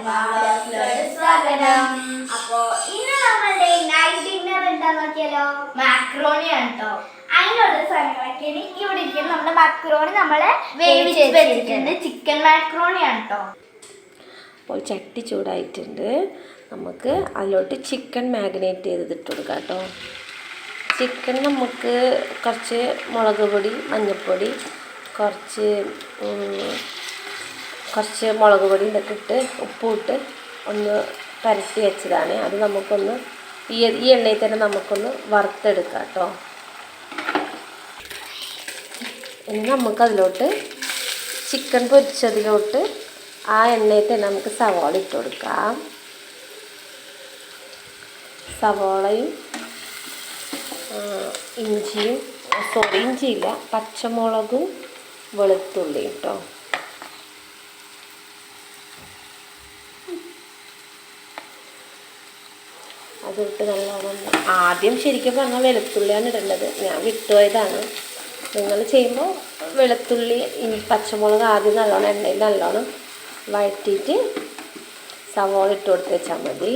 സ്വാഗതം. അപ്പോ ഇന്ന് നമ്മളുടെ നൈറ്റ് ഡിന്നർ എന്താ നോക്കിയാലോ? മാക്രോണി ആണ് കേട്ടോ. അതിനുള്ള സാധനങ്ങളൊക്കെയാണ് ഇവിടെ ഇരിക്കുന്നത്. നമ്മുടെ മക്രോണി നമ്മള് വേവിച്ച് വെച്ചിട്ടുണ്ട്. ചിക്കൻ മാക്രോണി ആണ് കേട്ടോ. അപ്പോൾ ചട്ടി ചൂടായിട്ടുണ്ട്. നമുക്ക് അതിലോട്ട് ചിക്കൻ മാഗ്നേറ്റ് ചെയ്തിട്ട് കൊടുക്കാം കേട്ടോ. ചിക്കൻ നമുക്ക് കുറച്ച് മുളക് പൊടി, മഞ്ഞൾപ്പൊടി, കുറച്ച് മുളക് പൊടി ഇതൊക്കെ ഇട്ട് ഉപ്പിട്ട് ഒന്ന് പരട്ടി വെച്ചതാണ്. അത് നമുക്കൊന്ന് ഈ എണ്ണയിൽ തന്നെ നമുക്കൊന്ന് വറുത്തെടുക്കാം കേട്ടോ. ഇനി നമുക്കതിലോട്ട് ചിക്കൻ പൊരിച്ചതിലോട്ട് ആ എണ്ണയിൽ തന്നെ നമുക്ക് സവാള ഇട്ട് കൊടുക്കാം. സവാളയും ഇഞ്ചിയില്ല, പച്ചമുളകും വെളുത്തുള്ളിയും കേട്ടോ. അതിട്ട് നല്ലോണം ആദ്യം ശരിക്കും പറഞ്ഞാൽ വെളുത്തുള്ളിയാണ് ഇടേണ്ടത്. ഞാൻ വിട്ടുപോയതാണ്. നിങ്ങൾ ചെയ്യുമ്പോൾ വെളുത്തുള്ളി പച്ചമുളക് ആദ്യം നല്ലോണം എണ്ണയിൽ നല്ലോണം വഴറ്റിയിട്ട് സവാള ഇട്ട് കൊടുത്ത് വെച്ചാൽ മതി.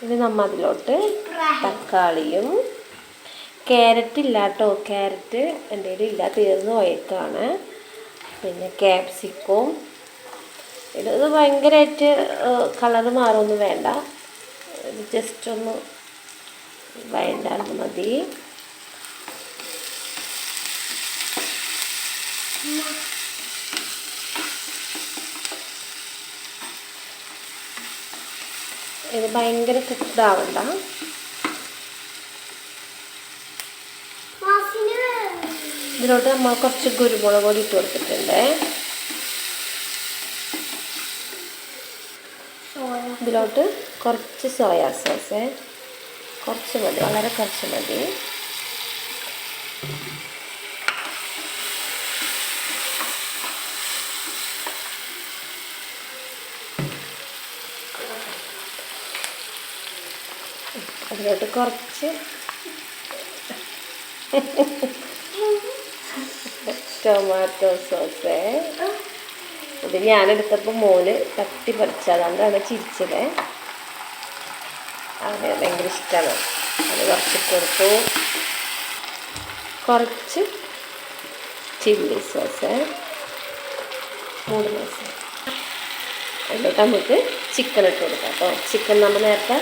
ഇനി നമ്മൾ അതിലോട്ട് തക്കാളിയും ക്യാരറ്റ് ഇല്ല കേട്ടോ. ക്യാരറ്റ് എൻ്റെ കയ്യിൽ ഇല്ല, തീർന്നു പോയേക്കാണ്. പിന്നെ ക്യാപ്സിക്കവും ഇത് ഭയങ്കരമായിട്ട് കളറ് മാറൊന്നും വേണ്ട, ഇത് ജസ്റ്റ് ഒന്ന് വഴണ്ടാൽ മതി. ഇത് ഭയങ്കര കുക്ക്ഡാവണ്ട. ഇതിലോട്ട് നമ്മൾ കുറച്ച് കുരുമുളക് പൊടി ഇട്ട് കൊടുത്തിട്ടുണ്ട്. ഇതിലോട്ട് കുറച്ച് സോയാ സോസ്, കുറച്ച് മതി, വളരെ കുറച്ച് മതി. അതിലോട്ട് കുറച്ച് ടൊമാറ്റോ സോസ്. ഇത് ഞാനെടുത്തപ്പോൾ മോന് തട്ടി പറിച്ചതുകൊണ്ടാണ് ചിരിച്ചത്. അവന് ഭയങ്കര ഇഷ്ടമാണ്. അത് കുറച്ചിട്ട് കൊടുത്തു. കുറച്ച് ചില്ലി സോസ്, 3 സോസ്. അതിലോട്ട് നമുക്ക് ചിക്കൻ ഇട്ട് കൊടുക്കാം കേട്ടോ. ചിക്കൻ നമ്മൾ നേരത്തെ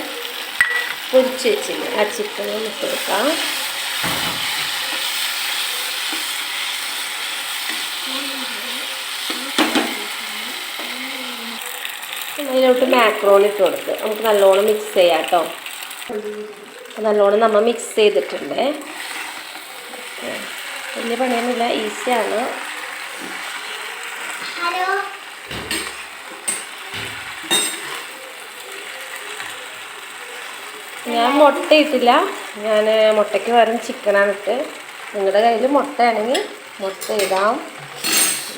പൊരിച്ച് വെച്ചില്ല, ആ ചിക്കൻ ഇട്ട് കൊടുക്കാം. അതിലോട്ട് മാക്രോണി ഇട്ട് കൊടുത്ത് നമുക്ക് നല്ലോണം മിക്സ് ചെയ്യാം കേട്ടോ. നല്ലോണം നമ്മൾ മിക്സ് ചെയ്തിട്ടുണ്ട്. വലിയ പണിയൊന്നുമില്ല, ഈസിയാണ്. ഞാൻ മുട്ട ഇട്ടില്ല, ഞാൻ മുട്ടയ്ക്ക് പകരം ചിക്കനാണ് ഇട്ട്. നിങ്ങളുടെ കയ്യിൽ മുട്ടയാണെങ്കിൽ മുട്ട ഇടാം.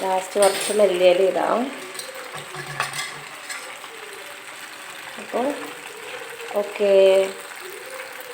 ലാസ്റ്റ് കുറച്ച് മല്ലിയില ഇടാം. അപ്പോൾ ഓക്കേ.